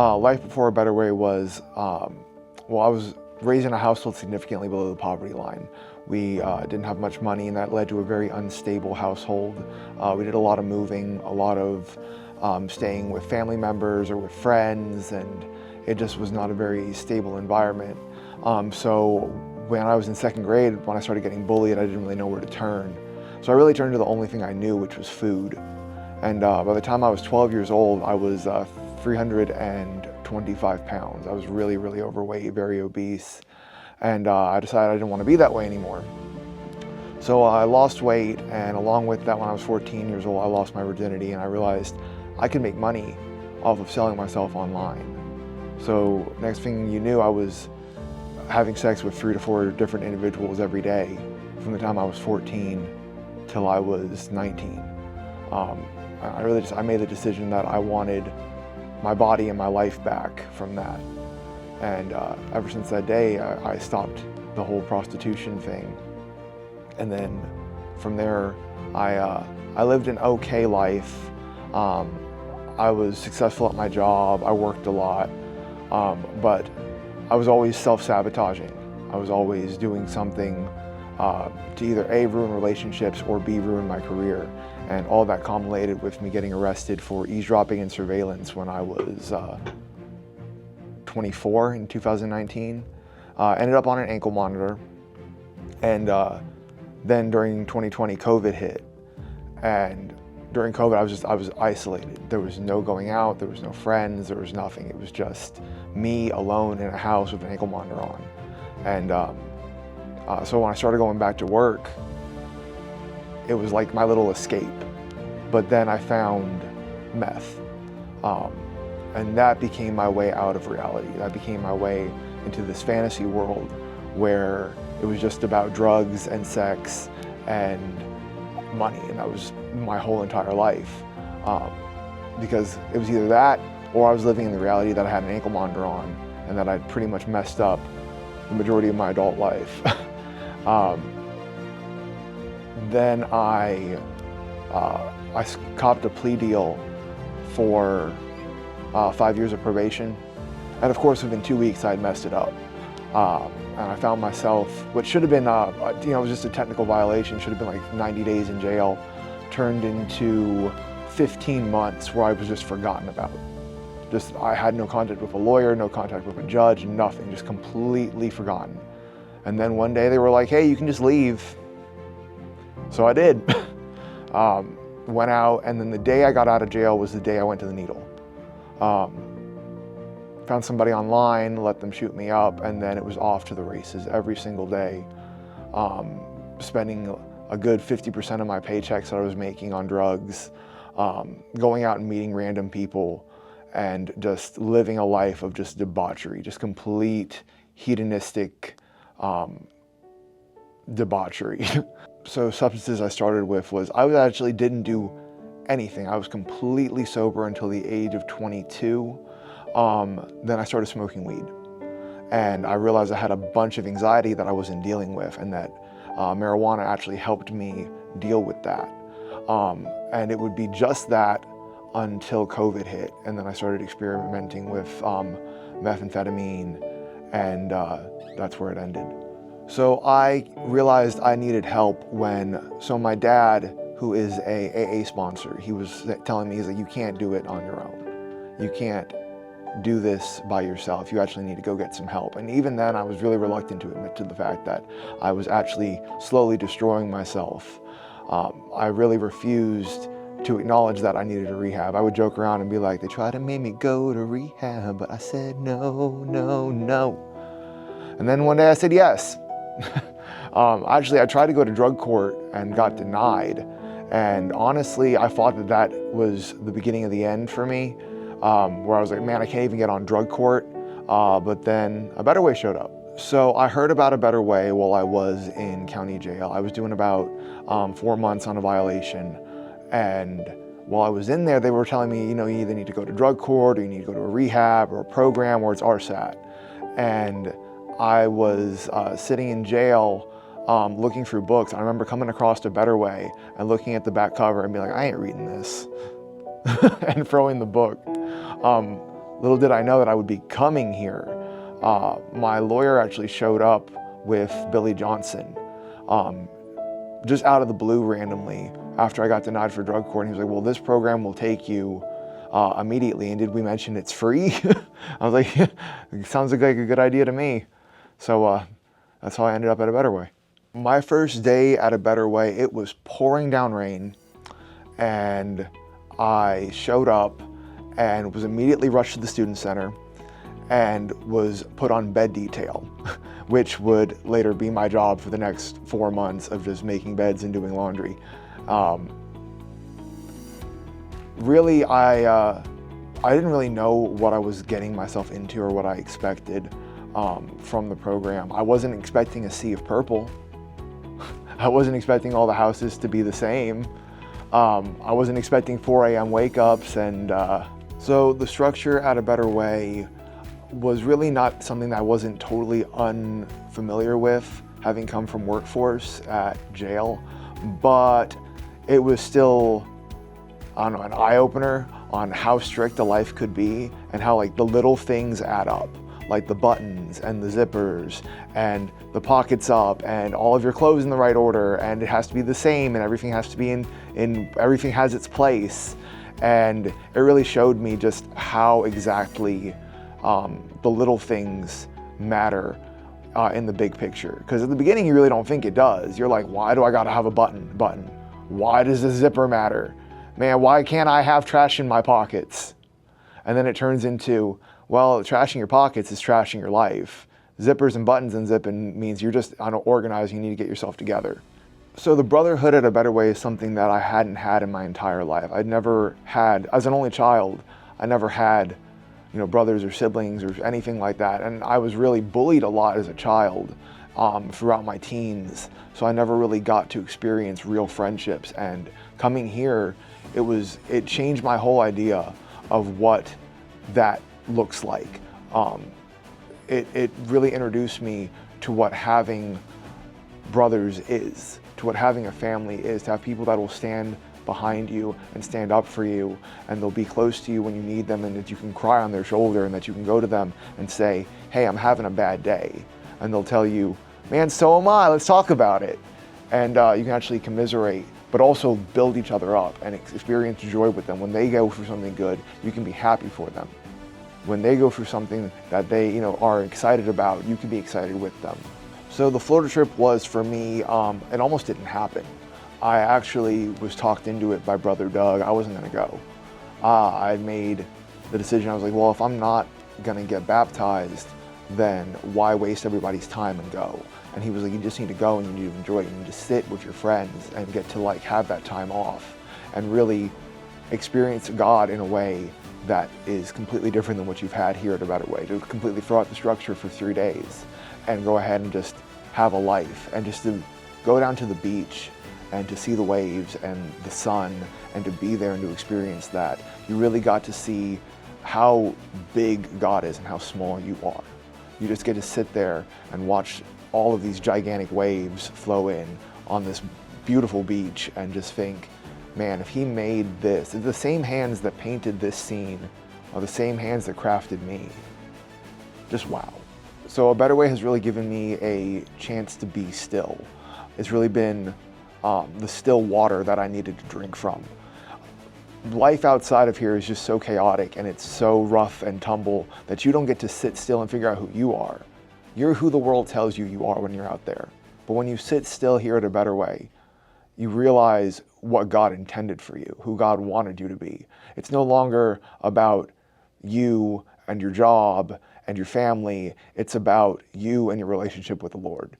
Life before A Better Way was, well, I was raised in a household significantly below the poverty line. We didn't have much money, and that led to a very unstable household. We did a lot of moving, a lot of staying with family members or with friends, and it just was not a very stable environment. So when I was in second grade, when I started getting bullied, I didn't really know where to turn. So I really turned to the only thing I knew, which was food. And by the time I was 12 years old, I was 325 pounds. I was really, really overweight, very obese. And I decided I didn't want to be that way anymore. So I lost weight, and along with that, when I was 14 years old, I lost my virginity, and I realized I could make money off of selling myself online. So next thing you knew, I was having sex with 3 to 4 different individuals every day from the time I was 14 till I was 19. I made the decision that I wanted my body and my life back from that. And ever since that day, I stopped the whole prostitution thing. And then from there, I lived an okay life. I was successful at my job. I worked a lot, but I was always self-sabotaging. I was always doing something to either A, ruin relationships, or B, ruin my career. And all that culminated with me getting arrested for eavesdropping and surveillance when I was 24 in 2019. Ended up on an ankle monitor. And then during 2020, COVID hit. And during COVID, I was isolated. There was no going out, there was no friends, there was nothing. It was just me alone in a house with an ankle monitor on. And so when I started going back to work, it was like my little escape. But then I found meth. And that became my way out of reality. That became my way into this fantasy world where it was just about drugs and sex and money. And that was my whole entire life. Because it was either that or I was living in the reality that I had an ankle monitor on and that I'd pretty much messed up the majority of my adult life. Then I copped a plea deal for 5 years of probation. And of course, within 2 weeks, I had messed it up. And I found myself, what should have been, it was just a technical violation, should have been like 90 days in jail, turned into 15 months where I was just forgotten about. I had no contact with a lawyer, no contact with a judge, nothing, just completely forgotten. And then one day they were like, hey, you can just leave. So I did. Went out, and then the day I got out of jail was the day I went to the needle. Found somebody online, let them shoot me up, and then it was off to the races every single day. Spending a good 50% of my paychecks that I was making on drugs, going out and meeting random people, and just living a life of just debauchery, just complete hedonistic debauchery. So substances I started with was, I actually didn't do anything. I was completely sober until the age of 22. Then I started smoking weed. And I realized I had a bunch of anxiety that I wasn't dealing with, and that marijuana actually helped me deal with that. And it would be just that until COVID hit. And then I started experimenting with methamphetamine, and that's where it ended. So I realized I needed help so my dad, who is a AA sponsor, he was telling me, he's like, you can't do it on your own. You can't do this by yourself. You actually need to go get some help. And even then, I was really reluctant to admit to the fact that I was actually slowly destroying myself. I really refused to acknowledge that I needed a rehab. I would joke around and be like, they tried to make me go to rehab, but I said no, no, no. And then one day I said yes. Actually, I tried to go to drug court and got denied. And honestly, I thought that was the beginning of the end for me, where I was like, man, I can't even get on drug court. But then A Better Way showed up. So I heard about A Better Way while I was in county jail. I was doing about 4 months on a violation. And while I was in there, they were telling me, you either need to go to drug court, or you need to go to a rehab or a program, or it's RSAT. And I was sitting in jail looking through books. I remember coming across A Better Way and looking at the back cover and being like, I ain't reading this, and throwing the book. Little did I know that I would be coming here. My lawyer actually showed up with Billy Johnson, just out of the blue randomly after I got denied for drug court. And he was like, well, this program will take you immediately. And did we mention it's free? I was like, it sounds like a good idea to me. So that's how I ended up at A Better Way. My first day at A Better Way, it was pouring down rain, and I showed up and was immediately rushed to the student center and was put on bed detail, which would later be my job for the next 4 months of just making beds and doing laundry. Really, I didn't really know what I was getting myself into or what I expected from the program. I wasn't expecting a sea of purple. I wasn't expecting all the houses to be the same. I wasn't expecting 4 a.m. wake-ups, and so the structure at A Better Way was really not something that I wasn't totally unfamiliar with, having come from workforce at jail, but it was still, I don't know, an eye-opener on how strict a life could be and how like the little things add up, like the buttons and the zippers and the pockets up and all of your clothes in the right order, and it has to be the same, and everything has to be in everything has its place. And it really showed me just how exactly the little things matter in the big picture. Because at the beginning you really don't think it does. You're like, why do I gotta have a button? Why does the zipper matter? Man, why can't I have trash in my pockets? And then it turns into, well, trashing your pockets is trashing your life. Zippers and buttons and zipping means you're just unorganized, you need to get yourself together. So the brotherhood at A Better Way is something that I hadn't had in my entire life. I'd never had, as an only child, I never had, brothers or siblings or anything like that. And I was really bullied a lot as a child throughout my teens. So I never really got to experience real friendships. And coming here, it changed my whole idea of what that looks like. It really introduced me to what having brothers is, to what having a family is, to have people that will stand behind you and stand up for you, and they'll be close to you when you need them, and that you can cry on their shoulder, and that you can go to them and say, hey, I'm having a bad day. And they'll tell you, man, so am I, let's talk about it. And you can actually commiserate, but also build each other up and experience joy with them. When they go through something good, you can be happy for them. When they go through something that they are excited about, you can be excited with them. So the Florida trip was, for me, it almost didn't happen. I actually was talked into it by Brother Doug. I wasn't gonna go. I made the decision, I was like, well, if I'm not gonna get baptized, then why waste everybody's time and go? And he was like, you just need to go and you need to enjoy it. You need to sit with your friends and get to have that time off and really experience God in a way that is completely different than what you've had here at A Better Way. To completely throw out the structure for 3 days and go ahead and just have a life, and just to go down to the beach and to see the waves and the sun and to be there and to experience that. You really got to see how big God is and how small you are. You just get to sit there and watch all of these gigantic waves flow in on this beautiful beach and just think, man, if he made this, the same hands that painted this scene are the same hands that crafted me. Just wow. So A Better Way has really given me a chance to be still. It's really been the still water that I needed to drink from. Life outside of here is just so chaotic, and it's so rough and tumble that you don't get to sit still and figure out who you are. You're who the world tells you you are when you're out there. But when you sit still here at A Better Way, you realize what God intended for you, who God wanted you to be. It's no longer about you and your job and your family. It's about you and your relationship with the Lord.